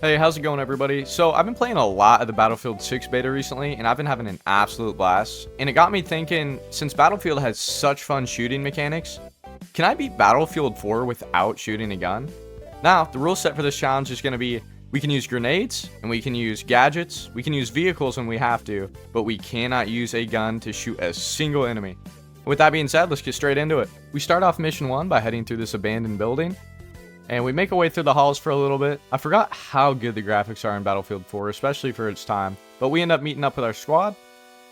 Hey, how's it going, everybody? So, I've been playing a lot of the Battlefield 6 beta recently, and I've been having an absolute blast. And it got me thinking, since Battlefield has such fun shooting mechanics, can I beat Battlefield 4 without shooting a gun? Now, the rule set for this challenge is going to be, we can use grenades, and we can use gadgets, we can use vehicles when we have to, but we cannot use a gun to shoot a single enemy. With that being said, let's get straight into it. We start off mission 1 by heading through this abandoned building. And we make our way through the halls for a little bit. I forgot how good the graphics are in Battlefield 4, especially for its time. But we end up meeting up with our squad.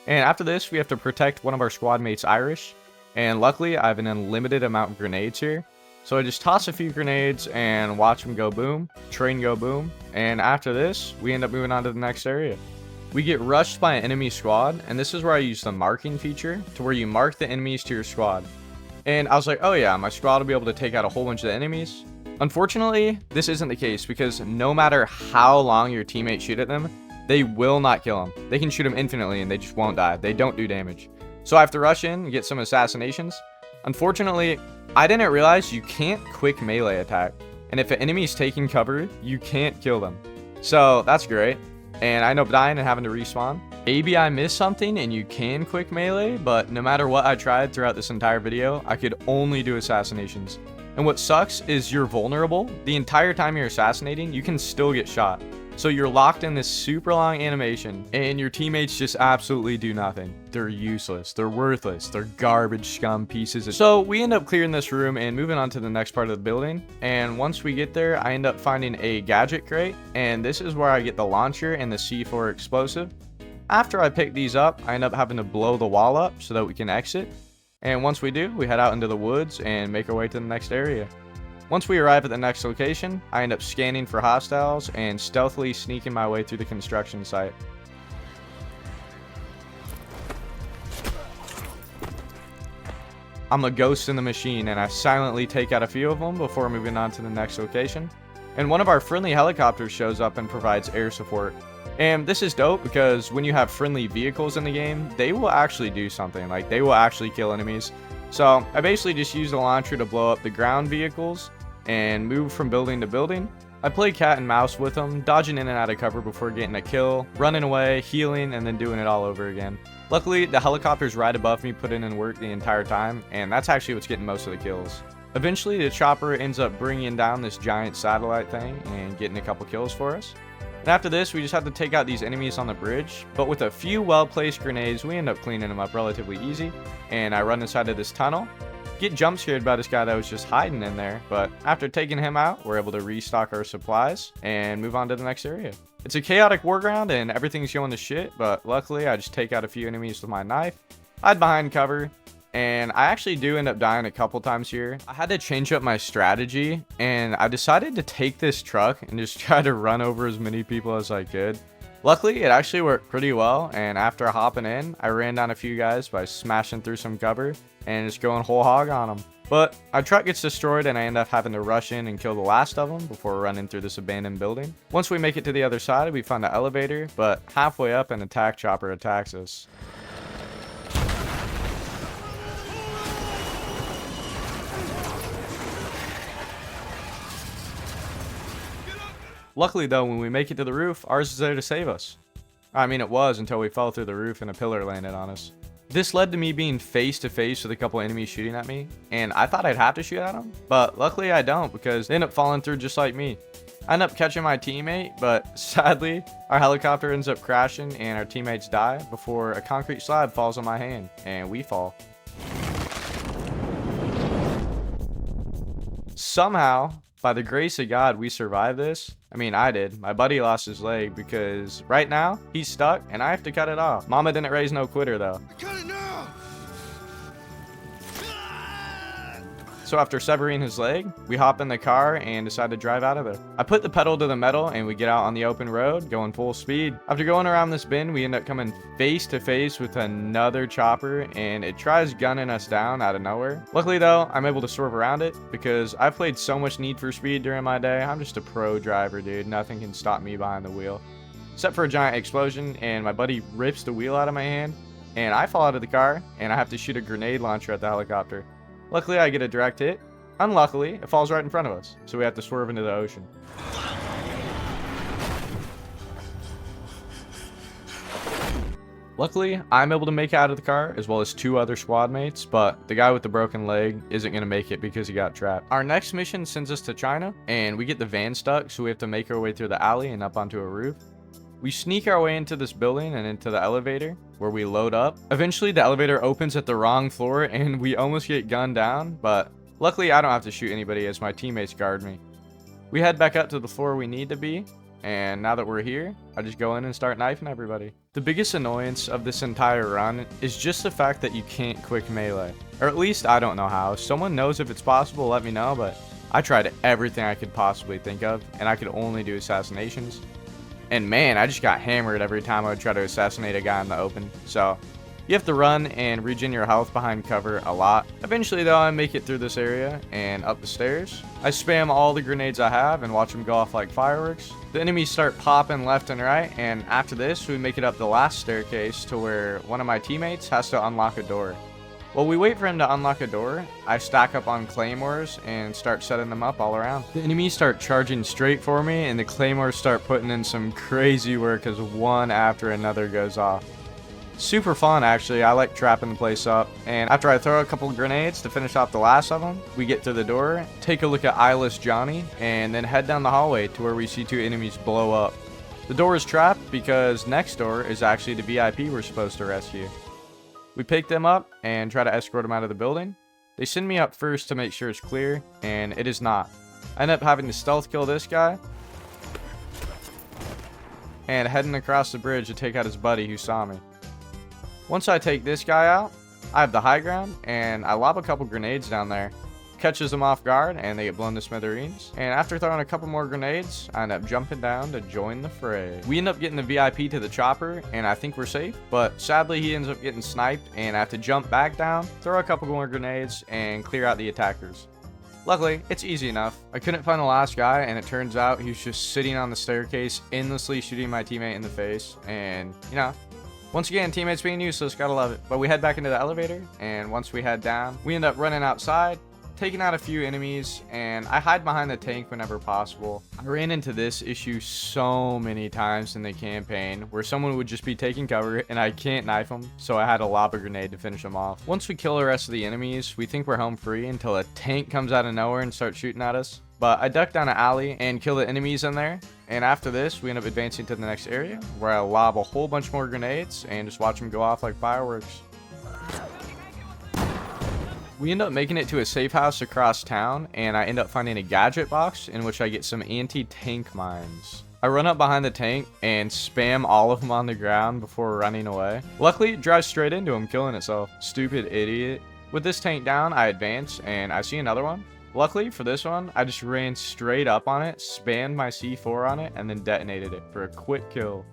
And after this, we have to protect one of our squad mates, Irish. And luckily, I have an unlimited amount of grenades here. So I just toss a few grenades and watch them go boom. Train go boom. And after this, we end up moving on to the next area. We get rushed by an enemy squad. And this is where I use the marking feature to where you mark the enemies to your squad. And I was like, oh yeah, my squad will be able to take out a whole bunch of the enemies. Unfortunately, this isn't the case because no matter how long your teammates shoot at them, they will not kill them. They can shoot them infinitely and they just won't die. They don't do damage. So I have to rush in and get some assassinations. Unfortunately, I didn't realize you can't quick melee attack. And if an enemy's taking cover, you can't kill them. So that's great. And I end up dying and having to respawn. Maybe I missed something and you can quick melee, but no matter what I tried throughout this entire video, I could only do assassinations. And what sucks is you're vulnerable. The entire time you're assassinating, you can still get shot. So you're locked in this super long animation and your teammates just absolutely do nothing. They're useless. They're worthless. They're garbage scum pieces. So we end up clearing this room and moving on to the next part of the building. And once we get there, I end up finding a gadget crate. And this is where I get the launcher and the C4 explosive. After I pick these up, I end up having to blow the wall up so that we can exit. And once we do, we head out into the woods and make our way to the next area. Once we arrive at the next location, I end up scanning for hostiles and stealthily sneaking my way through the construction site. I'm a ghost in the machine and I silently take out a few of them before moving on to the next location. And one of our friendly helicopters shows up and provides air support. And this is dope because when you have friendly vehicles in the game, they will actually do something. Like, they will actually kill enemies. So I basically just use the launcher to blow up the ground vehicles and move from building to building. I play cat and mouse with them, dodging in and out of cover before getting a kill, running away, healing, and then doing it all over again. Luckily, the helicopter's right above me putting in work the entire time, and that's actually what's getting most of the kills. Eventually, the chopper ends up bringing down this giant satellite thing and getting a couple kills for us. And after this, we just have to take out these enemies on the bridge, but with a few well-placed grenades, we end up cleaning them up relatively easy. And I run inside of this tunnel, get jump scared by this guy that was just hiding in there, but after taking him out, we're able to restock our supplies and move on to the next area. It's a chaotic war ground and everything's going to shit, but luckily I just take out a few enemies with my knife, hide behind cover, and I actually do end up dying a couple times here. I had to change up my strategy and I decided to take this truck and just try to run over as many people as I could. Luckily, it actually worked pretty well, and after hopping in, I ran down a few guys by smashing through some cover and just going whole hog on them. But our truck gets destroyed and I end up having to rush in and kill the last of them before running through this abandoned building. Once we make it to the other side, we find the elevator, but halfway up an attack chopper attacks us. Luckily though, when we make it to the roof, ours is there to save us. I mean, it was until we fell through the roof and a pillar landed on us. This led to me being face to face with a couple enemies shooting at me, and I thought I'd have to shoot at them, but luckily I don't because they end up falling through just like me. I end up catching my teammate, but sadly, our helicopter ends up crashing and our teammates die before a concrete slab falls on my hand, and we fall. Somehow, by the grace of God, we survived this. I mean, I did. My buddy lost his leg because right now, he's stuck and I have to cut it off. Mama didn't raise no quitter though. Cut it now! So after severing his leg, we hop in the car and decide to drive out of there. I put the pedal to the metal and we get out on the open road, going full speed. After going around this bend, we end up coming face to face with another chopper and it tries gunning us down out of nowhere. Luckily though, I'm able to swerve around it because I've played so much Need for Speed during my day. I'm just a pro driver, dude. Nothing can stop me behind the wheel. Except for a giant explosion, and my buddy rips the wheel out of my hand and I fall out of the car and I have to shoot a grenade launcher at the helicopter. Luckily, I get a direct hit. Unluckily, it falls right in front of us, so we have to swerve into the ocean. Luckily, I'm able to make it out of the car, as well as 2 other squad mates, but the guy with the broken leg isn't going to make it because he got trapped. Our next mission sends us to China, and we get the van stuck, so we have to make our way through the alley and up onto a roof. We sneak our way into this building and into the elevator, where we load up. Eventually, the elevator opens at the wrong floor, and we almost get gunned down, but luckily, I don't have to shoot anybody as my teammates guard me. We head back up to the floor we need to be, and now that we're here, I just go in and start knifing everybody. The biggest annoyance of this entire run is just the fact that you can't quick melee. Or at least I don't know how. If someone knows if it's possible, let me know, but I tried everything I could possibly think of, and I could only do assassinations. And man, I just got hammered every time I would try to assassinate a guy in the open. So you have to run and regen your health behind cover a lot. Eventually though, I make it through this area and up the stairs. I spam all the grenades I have and watch them go off like fireworks. The enemies start popping left and right, and after this, we make it up the last staircase to where one of my teammates has to unlock a door. While we wait for him to unlock a door, I stack up on claymores and start setting them up all around. The enemies start charging straight for me, and the claymores start putting in some crazy work as one after another goes off. Super fun, actually. I like trapping the place up. And after I throw a couple grenades to finish off the last of them, we get to the door, take a look at Eyeless Johnny, and then head down the hallway to where we see 2 enemies blow up. The door is trapped because next door is actually the VIP we're supposed to rescue. We pick them up and try to escort them out of the building. They send me up first to make sure it's clear, and it is not. I end up having to stealth kill this guy and heading across the bridge to take out his buddy who saw me. Once I take this guy out, I have the high ground, and I lob a couple grenades down there. Catches them off guard, and they get blown to smithereens. And after throwing a couple more grenades, I end up jumping down to join the fray. We end up getting the VIP to the chopper, and I think we're safe. But sadly, he ends up getting sniped, and I have to jump back down, throw a couple more grenades, and clear out the attackers. Luckily, it's easy enough. I couldn't find the last guy, and it turns out he was just sitting on the staircase, endlessly shooting my teammate in the face. And, you know, once again, teammates being useless, gotta love it. But we head back into the elevator, and once we head down, we end up running outside, taking out a few enemies, and I hide behind the tank whenever possible. I ran into this issue so many times in the campaign, where someone would just be taking cover, and I can't knife them, so I had to lob a grenade to finish them off. Once we kill the rest of the enemies, we think we're home free until a tank comes out of nowhere and starts shooting at us. But I duck down an alley and kill the enemies in there. And after this, we end up advancing to the next area, where I lob a whole bunch more grenades and just watch them go off like fireworks. We end up making it to a safe house across town, and I end up finding a gadget box in which I get some anti-tank mines. I run up behind the tank and spam all of them on the ground before running away. Luckily, it drives straight into him, killing itself. Stupid idiot. With this tank down, I advance, and I see another one. Luckily for this one, I just ran straight up on it, spammed my C4 on it, and then detonated it for a quick kill.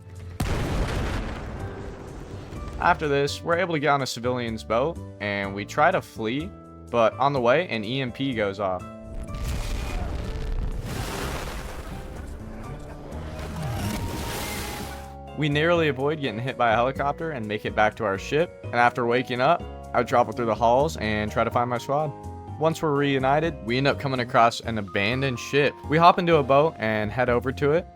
After this, we're able to get on a civilian's boat, and we try to flee, but on the way, an EMP goes off. We narrowly avoid getting hit by a helicopter and make it back to our ship, and after waking up, I travel through the halls and try to find my squad. Once we're reunited, we end up coming across an abandoned ship. We hop into a boat and head over to it.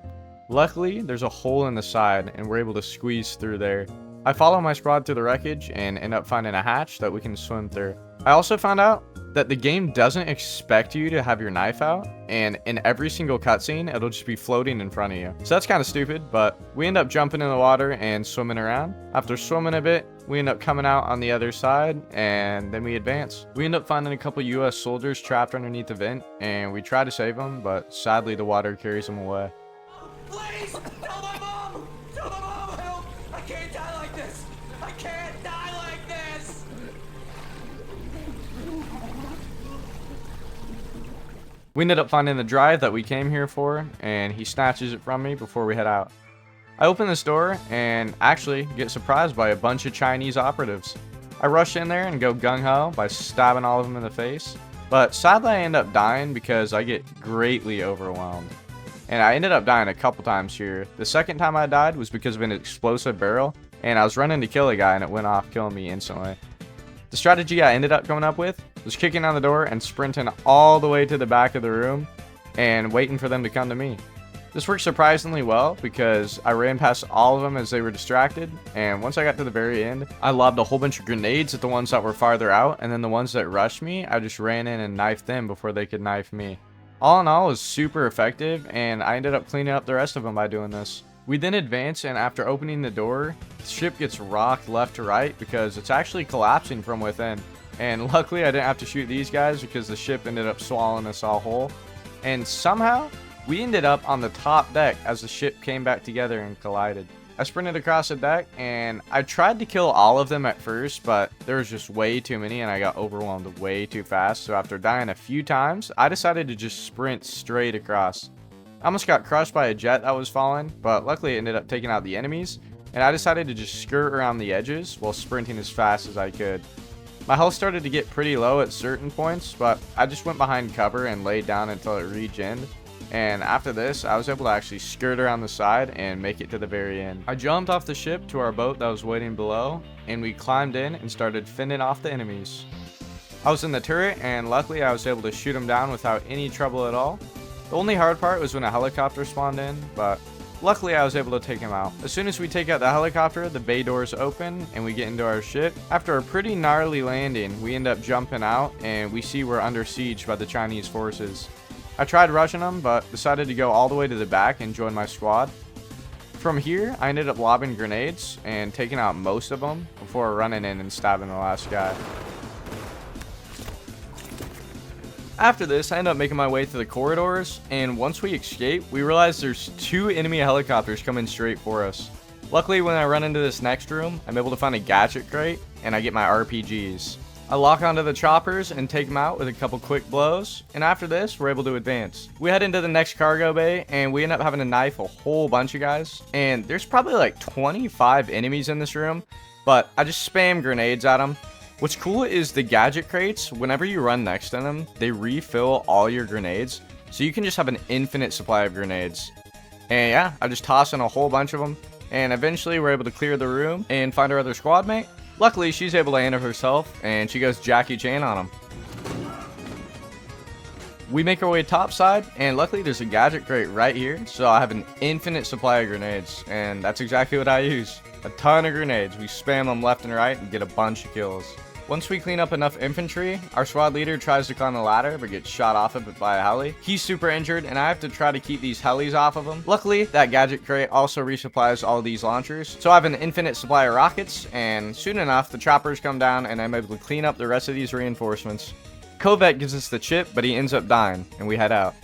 Luckily, there's a hole in the side, and we're able to squeeze through there. I follow my squad through the wreckage and end up finding a hatch that we can swim through. I also found out that the game doesn't expect you to have your knife out, and in every single cutscene, it'll just be floating in front of you. So that's kind of stupid, but we end up jumping in the water and swimming around. After swimming a bit, we end up coming out on the other side, and then we advance. We end up finding a couple US soldiers trapped underneath the vent, and we try to save them, but sadly the water carries them away. Please! Tell my mom! Tell my mom! Help! I can't die like this! I can't die like this! We ended up finding the drive that we came here for, and he snatches it from me before we head out. I open this door and actually get surprised by a bunch of Chinese operatives. I rush in there and go gung-ho by stabbing all of them in the face, but sadly I end up dying because I get greatly overwhelmed. And I ended up dying a couple times here. The second time I died was because of an explosive barrel, and I was running to kill a guy and it went off, killing me instantly. The strategy I ended up coming up with was kicking on the door and sprinting all the way to the back of the room and waiting for them to come to me. This worked surprisingly well because I ran past all of them as they were distracted, and once I got to the very end, I lobbed a whole bunch of grenades at the ones that were farther out, and then the ones that rushed me, I just ran in and knifed them before they could knife me. All in all, it was super effective, and I ended up cleaning up the rest of them by doing this. We then advance, and after opening the door, the ship gets rocked left to right because it's actually collapsing from within. And luckily I didn't have to shoot these guys because the ship ended up swallowing us all whole. And somehow, we ended up on the top deck as the ship came back together and collided. I sprinted across the deck, and I tried to kill all of them at first, but there was just way too many and I got overwhelmed way too fast. So after dying a few times, I decided to just sprint straight across. I almost got crushed by a jet that was falling, but luckily it ended up taking out the enemies, and I decided to just skirt around the edges while sprinting as fast as I could. My health started to get pretty low at certain points, but I just went behind cover and laid down until it regened. And after this, I was able to actually skirt around the side and make it to the very end. I jumped off the ship to our boat that was waiting below, and we climbed in and started fending off the enemies. I was in the turret, and luckily I was able to shoot them down without any trouble at all. The only hard part was when a helicopter spawned in, but luckily I was able to take him out. As soon as we take out the helicopter, the bay doors open and we get into our ship. After a pretty gnarly landing, we end up jumping out and we see we're under siege by the Chinese forces. I tried rushing them, but decided to go all the way to the back and join my squad. From here, I ended up lobbing grenades and taking out most of them before running in and stabbing the last guy. After this, I ended up making my way through the corridors, and once we escape, we realize there's 2 enemy helicopters coming straight for us. Luckily, when I run into this next room, I'm able to find a gadget crate, and I get my RPGs. I lock onto the choppers and take them out with a couple quick blows, and after this, we're able to advance. We head into the next cargo bay, and we end up having to knife a whole bunch of guys, and there's probably like 25 enemies in this room, but I just spam grenades at them. What's cool is the gadget crates, whenever you run next to them, they refill all your grenades, so you can just have an infinite supply of grenades. And yeah, I just toss in a whole bunch of them, and eventually we're able to clear the room and find our other squad mate. Luckily, she's able to enter herself, and she goes Jackie Chan on him. We make our way topside, and luckily there's a gadget crate right here, so I have an infinite supply of grenades, and that's exactly what I use. A ton of grenades. We spam them left and right and get a bunch of kills. Once we clean up enough infantry, our squad leader tries to climb the ladder but gets shot off of it by a heli. He's super injured and I have to try to keep these helis off of him. Luckily, that gadget crate also resupplies all these launchers, so I have an infinite supply of rockets, and soon enough the choppers come down and I'm able to clean up the rest of these reinforcements. Kovet gives us the chip, but he ends up dying and we head out.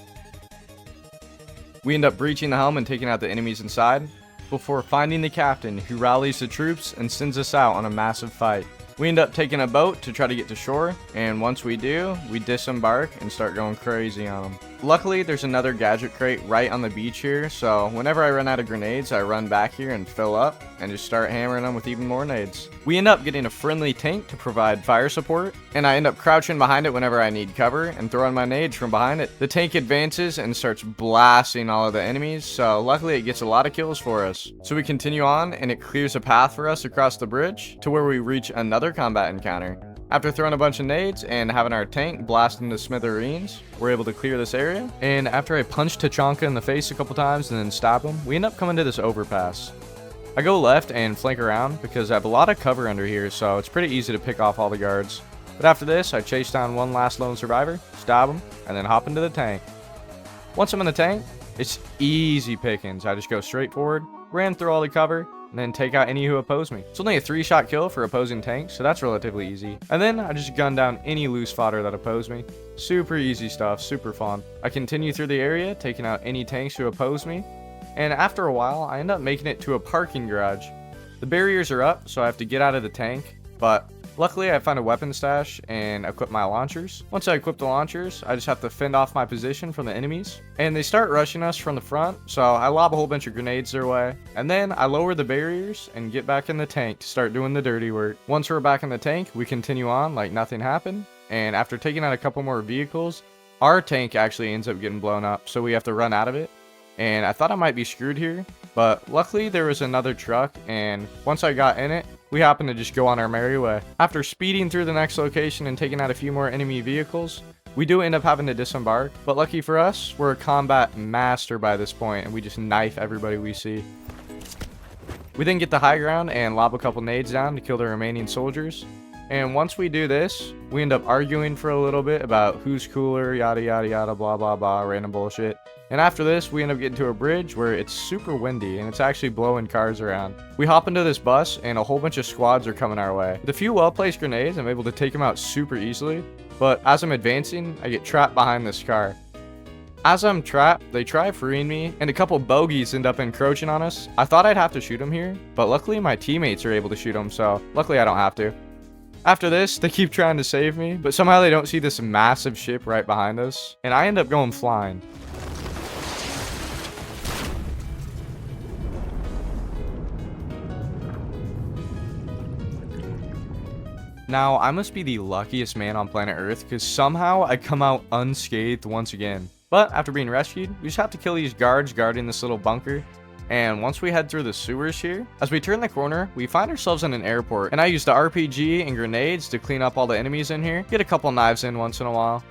We end up breaching the helm and taking out the enemies inside, before finding the captain who rallies the troops and sends us out on a massive fight. We end up taking a boat to try to get to shore, and once we do, we disembark and start going crazy on them. Luckily, there's another gadget crate right on the beach here, so whenever I run out of grenades, I run back here and fill up, and just start hammering them with even more nades. We end up getting a friendly tank to provide fire support, and I end up crouching behind it whenever I need cover, and throwing my nades from behind it. The tank advances and starts blasting all of the enemies, so luckily it gets a lot of kills for us. So we continue on, and it clears a path for us across the bridge, to where we reach another combat encounter. After throwing a bunch of nades and having our tank blast into smithereens, we're able to clear this area. And after I punch Tachanka in the face a couple times and then stab him, we end up coming to this overpass. I go left and flank around because I have a lot of cover under here, so it's pretty easy to pick off all the guards. But after this, I chase down one last lone survivor, stab him, and then hop into the tank. Once I'm in the tank, it's easy pickings. I just go straight forward, ran through all the cover, and then take out any who oppose me. It's only a 3-shot kill for opposing tanks, so that's relatively easy. And then I just gun down any loose fodder that oppose me. Super easy stuff, super fun. I continue through the area, taking out any tanks who oppose me, and after a while, I end up making it to a parking garage. The barriers are up, so I have to get out of the tank, but luckily I found a weapon stash and equip my launchers. Once I equip the launchers, I just have to fend off my position from the enemies, and they start rushing us from the front, so I lob a whole bunch of grenades their way, and then I lower the barriers and get back in the tank to start doing the dirty work. Once we're back in the tank, we continue on like nothing happened, and after taking out a couple more vehicles, our tank actually ends up getting blown up, so we have to run out of it. And I thought I might be screwed here, but luckily there was another truck, and once I got in it, we happened to just go on our merry way. After speeding through the next location and taking out a few more enemy vehicles, We do end up having to disembark, but lucky for us, we're a combat master by this point, and we just knife everybody we see. We then get the high ground and lob a couple nades down to kill the remaining soldiers. And once we do this, we end up arguing for a little bit about who's cooler, yada yada yada, blah blah blah, random bullshit. And after this, we end up getting to a bridge where it's super windy and it's actually blowing cars around. We hop into this bus and a whole bunch of squads are coming our way. With a few well-placed grenades, I'm able to take them out super easily, but as I'm advancing, I get trapped behind this car. As I'm trapped, they try freeing me, and a couple bogeys end up encroaching on us. I thought I'd have to shoot them here, but luckily my teammates are able to shoot them, so luckily I don't have to. After this, they keep trying to save me, but somehow they don't see this massive ship right behind us, and I end up going flying. Now, I must be the luckiest man on planet Earth, because somehow I come out unscathed once again. But after being rescued, we just have to kill these guards guarding this little bunker. And once we head through the sewers here, as we turn the corner, we find ourselves in an airport. And I use the RPG and grenades to clean up all the enemies in here, get a couple knives in once in a while.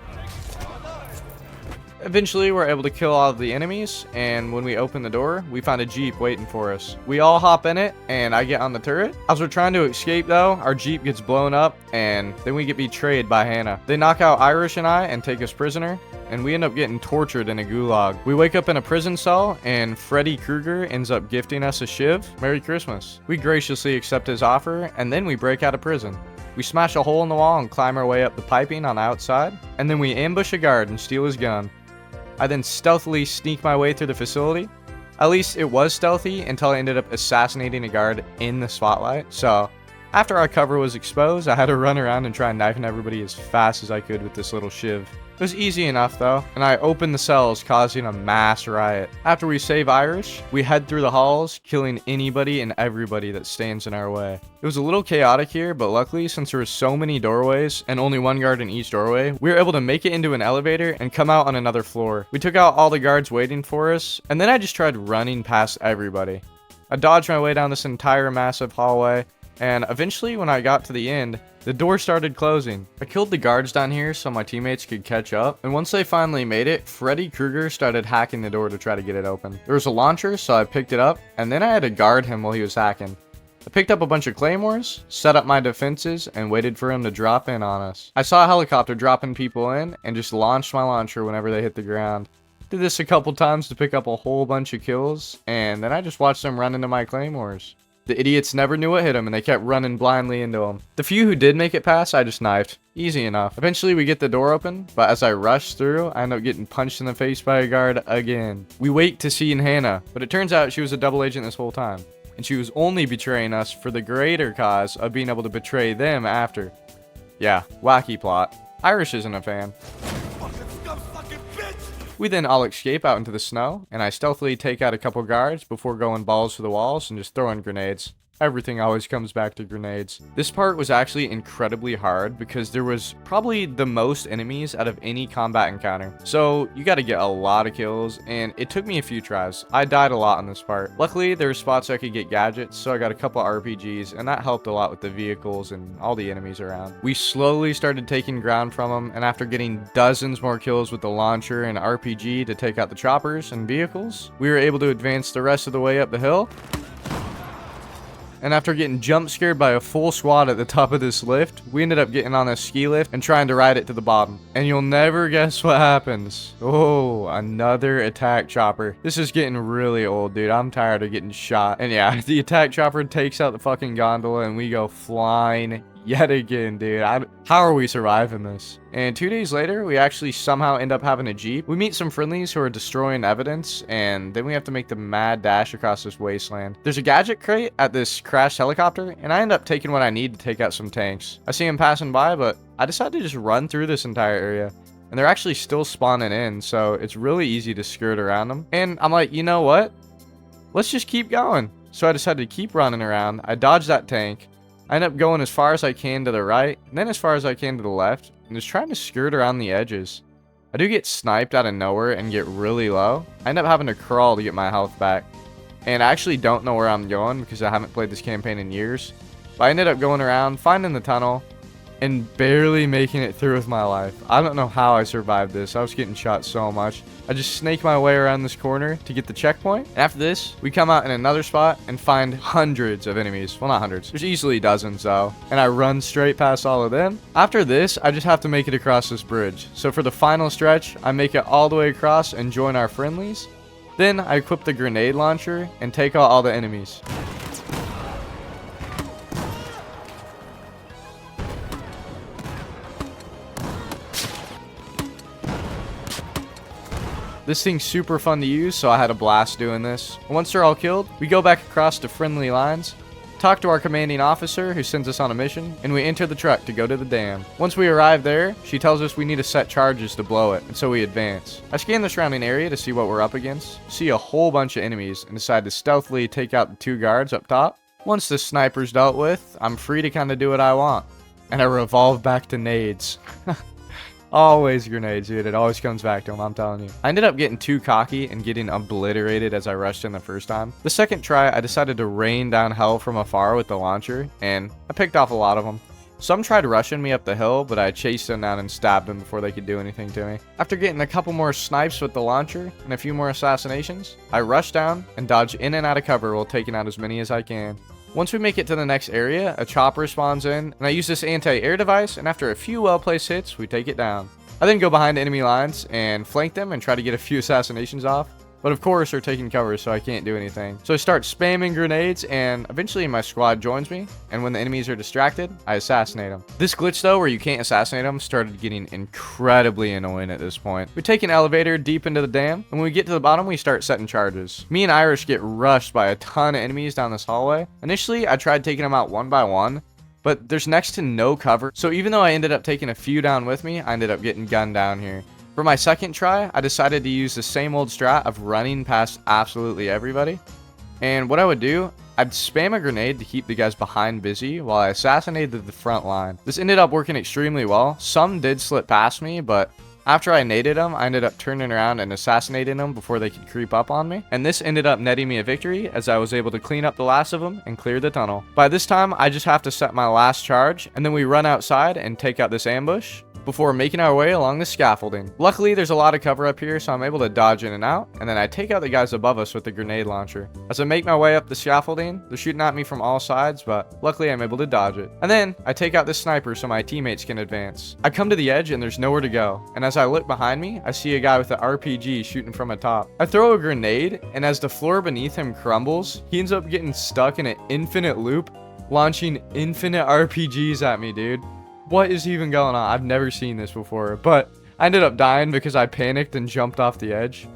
Eventually, we're able to kill all of the enemies, and when we open the door, we find a Jeep waiting for us. We all hop in it, and I get on the turret. As we're trying to escape though, our Jeep gets blown up, and then we get betrayed by Hannah. They knock out Irish and I and take us prisoner, and we end up getting tortured in a gulag. We wake up in a prison cell, and Freddy Krueger ends up gifting us a shiv. Merry Christmas. We graciously accept his offer, and then we break out of prison. We smash a hole in the wall and climb our way up the piping on the outside, and then we ambush a guard and steal his gun. I then stealthily sneak my way through the facility. At least it was stealthy until I ended up assassinating a guard in the spotlight. So after our cover was exposed, I had to run around and try knifing everybody as fast as I could with this little shiv. It was easy enough though, and I opened the cells, causing a mass riot. After we save Irish, we head through the halls, killing anybody and everybody that stands in our way. It was a little chaotic here, but luckily, since there were so many doorways and only one guard in each doorway, we were able to make it into an elevator and come out on another floor. We took out all the guards waiting for us, and then I just tried running past everybody. I dodged my way down this entire massive hallway, and eventually when I got to the end, the door started closing. I killed the guards down here so my teammates could catch up, and once they finally made it, Freddy Krueger started hacking the door to try to get it open. There was a launcher, so I picked it up, and then I had to guard him while he was hacking. I picked up a bunch of claymores, set up my defenses, and waited for him to drop in on us. I saw a helicopter dropping people in, and just launched my launcher whenever they hit the ground. Did this a couple times to pick up a whole bunch of kills, and then I just watched them run into my claymores. The idiots never knew what hit them, and they kept running blindly into them. The few who did make it past, I just knifed. Easy enough. Eventually, we get the door open, but as I rush through, I end up getting punched in the face by a guard again. We wait to see Hannah, but it turns out she was a double agent this whole time, and she was only betraying us for the greater cause of being able to betray them after. Yeah, wacky plot. Irish isn't a fan. We then all escape out into the snow, and I stealthily take out a couple guards before going balls to the walls and just throwing grenades. Everything always comes back to grenades. This part was actually incredibly hard because there was probably the most enemies out of any combat encounter. So you got to get a lot of kills, and it took me a few tries. I died a lot on this part. Luckily, there were spots I could get gadgets, so I got a couple RPGs, and that helped a lot with the vehicles and all the enemies around. We slowly started taking ground from them, and after getting dozens more kills with the launcher and RPG to take out the choppers and vehicles, we were able to advance the rest of the way up the hill. And after getting jump scared by a full squad at the top of this lift, we ended up getting on a ski lift and trying to ride it to the bottom. And you'll never guess what happens. Oh, another attack chopper. This is getting really old, dude. I'm tired of getting shot. And yeah, the attack chopper takes out the fucking gondola and we go flying yet again, dude. How are we surviving this? And 2 days later, we actually somehow end up having a Jeep. We meet some friendlies who are destroying evidence, and then we have to make the mad dash across this wasteland. There's a gadget crate at this crashed helicopter, and I end up taking what I need to take out some tanks. I see them passing by, but I decided to just run through this entire area. And they're actually still spawning in, so it's really easy to skirt around them. And I'm like, you know what? Let's just keep going. So I decided to keep running around. I dodged that tank. I end up going as far as I can to the right, and then as far as I can to the left, and just trying to skirt around the edges. I do get sniped out of nowhere and get really low. I end up having to crawl to get my health back. And I actually don't know where I'm going because I haven't played this campaign in years. But I ended up going around, finding the tunnel, and barely making it through with my life. I don't know how I survived this. I was getting shot so much. I just snake my way around this corner to get the checkpoint. And after this, we come out in another spot and find hundreds of enemies. Well, not hundreds. There's easily dozens though. And I run straight past all of them. After this, I just have to make it across this bridge. So for the final stretch, I make it all the way across and join our friendlies. Then I equip the grenade launcher and take out all the enemies. This thing's super fun to use, so I had a blast doing this. Once they're all killed, we go back across to friendly lines, talk to our commanding officer who sends us on a mission, and we enter the truck to go to the dam. Once we arrive there, she tells us we need to set charges to blow it, and so we advance. I scan the surrounding area to see what we're up against, see a whole bunch of enemies, and decide to stealthily take out the 2 guards up top. Once the sniper's dealt with, I'm free to kind of do what I want. And I revolve back to nades. Always grenades, dude. It always comes back to them, I'm telling you. I ended up getting too cocky and getting obliterated as I rushed in the first time. The second try, I decided to rain down hell from afar with the launcher, and I picked off a lot of them. Some tried rushing me up the hill, but I chased them down and stabbed them before they could do anything to me. After getting a couple more snipes with the launcher and a few more assassinations, I rush down and dodge in and out of cover while taking out as many as I can. Once we make it to the next area, a chopper spawns in, and I use this anti-air device, and after a few well-placed hits, we take it down. I then go behind enemy lines and flank them and try to get a few assassinations off. But of course, they're taking cover, so I can't do anything. So I start spamming grenades, and eventually my squad joins me. And when the enemies are distracted, I assassinate them. This glitch, though, where you can't assassinate them, started getting incredibly annoying at this point. We take an elevator deep into the dam, and when we get to the bottom, we start setting charges. Me and Irish get rushed by a ton of enemies down this hallway. Initially, I tried taking them out one by one, but there's next to no cover. So even though I ended up taking a few down with me, I ended up getting gunned down here. For my second try, I decided to use the same old strat of running past absolutely everybody. And what I would do, I'd spam a grenade to keep the guys behind busy while I assassinated the front line. This ended up working extremely well. Some did slip past me, but after I naded them, I ended up turning around and assassinating them before they could creep up on me. And this ended up netting me a victory as I was able to clean up the last of them and clear the tunnel. By this time, I just have to set my last charge, and then we run outside and take out this ambush before making our way along the scaffolding. Luckily, there's a lot of cover up here, so I'm able to dodge in and out, and then I take out the guys above us with the grenade launcher. As I make my way up the scaffolding, they're shooting at me from all sides, but luckily I'm able to dodge it. And then I take out this sniper so my teammates can advance. I come to the edge and there's nowhere to go, and as I look behind me, I see a guy with an RPG shooting from atop. I throw a grenade, and as the floor beneath him crumbles, he ends up getting stuck in an infinite loop, launching infinite RPGs at me, dude. What is even going on? I've never seen this before, but I ended up dying because I panicked and jumped off the edge.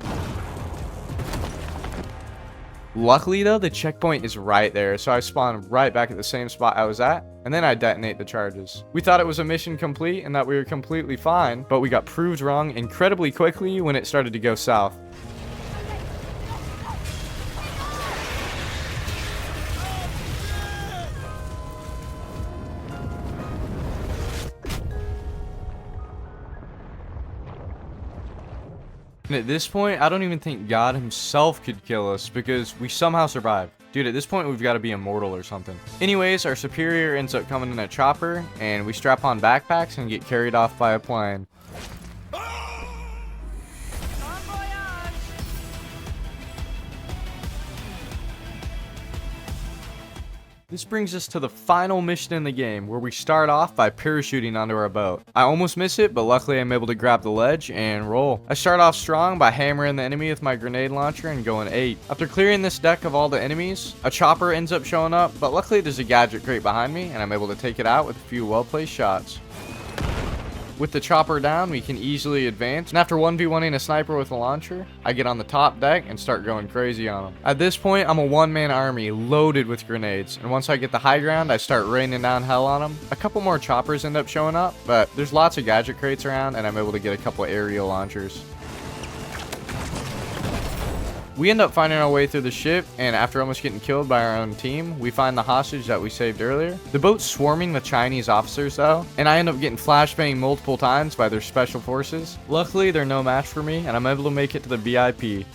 Luckily though, the checkpoint is right there, so I spawn right back at the same spot I was at, and then I detonate the charges. We thought it was a mission complete and that we were completely fine, but we got proved wrong incredibly quickly when it started to go south. And at this point, I don't even think God himself could kill us because we somehow survived. Dude, at this point, we've got to be immortal or something. Anyways, our superior ends up coming in a chopper, and we strap on backpacks and get carried off by a plane. This brings us to the final mission in the game, where we start off by parachuting onto our boat. I almost miss it, but luckily I'm able to grab the ledge and roll. I start off strong by hammering the enemy with my grenade launcher and going 8. After clearing this deck of all the enemies, a chopper ends up showing up, but luckily there's a gadget crate behind me, and I'm able to take it out with a few well-placed shots. With the chopper down, we can easily advance, and after 1v1ing a sniper with a launcher, I get on the top deck and start going crazy on him. At this point, I'm a one-man army loaded with grenades, and once I get the high ground, I start raining down hell on them. A couple more choppers end up showing up, but there's lots of gadget crates around, and I'm able to get a couple aerial launchers. We end up finding our way through the ship, and after almost getting killed by our own team, we find the hostage that we saved earlier. The boat's swarming with Chinese officers though, and I end up getting flashbanged multiple times by their special forces. Luckily, they're no match for me, and I'm able to make it to the VIP.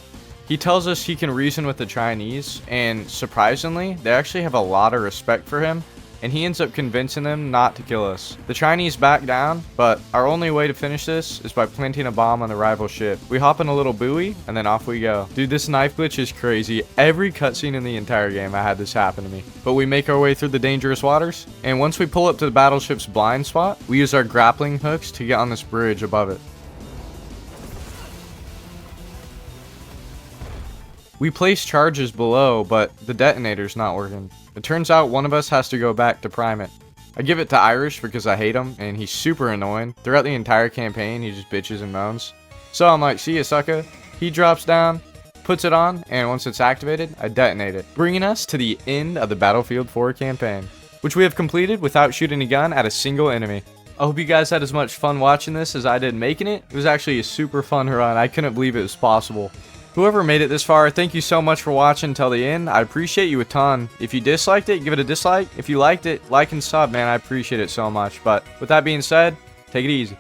He tells us he can reason with the Chinese, and surprisingly, they actually have a lot of respect for him, and he ends up convincing them not to kill us. The Chinese back down, but our only way to finish this is by planting a bomb on the rival ship. We hop in a little buoy, and then off we go. Dude, this knife glitch is crazy. Every cutscene in the entire game I had this happen to me. But we make our way through the dangerous waters, and once we pull up to the battleship's blind spot, we use our grappling hooks to get on this bridge above it. We place charges below, but the detonator's not working. It turns out one of us has to go back to prime it. I give it to Irish because I hate him, and he's super annoying. Throughout the entire campaign, he just bitches and moans. So I'm like, see ya, sucker. He drops down, puts it on, and once it's activated, I detonate it. Bringing us to the end of the Battlefield 4 campaign, which we have completed without shooting a gun at a single enemy. I hope you guys had as much fun watching this as I did making it. It was actually a super fun run. I couldn't believe it was possible. Whoever made it this far, thank you so much for watching until the end. I appreciate you a ton. If you disliked it, give it a dislike. If you liked it, like and sub, man. I appreciate it so much. But with that being said, take it easy.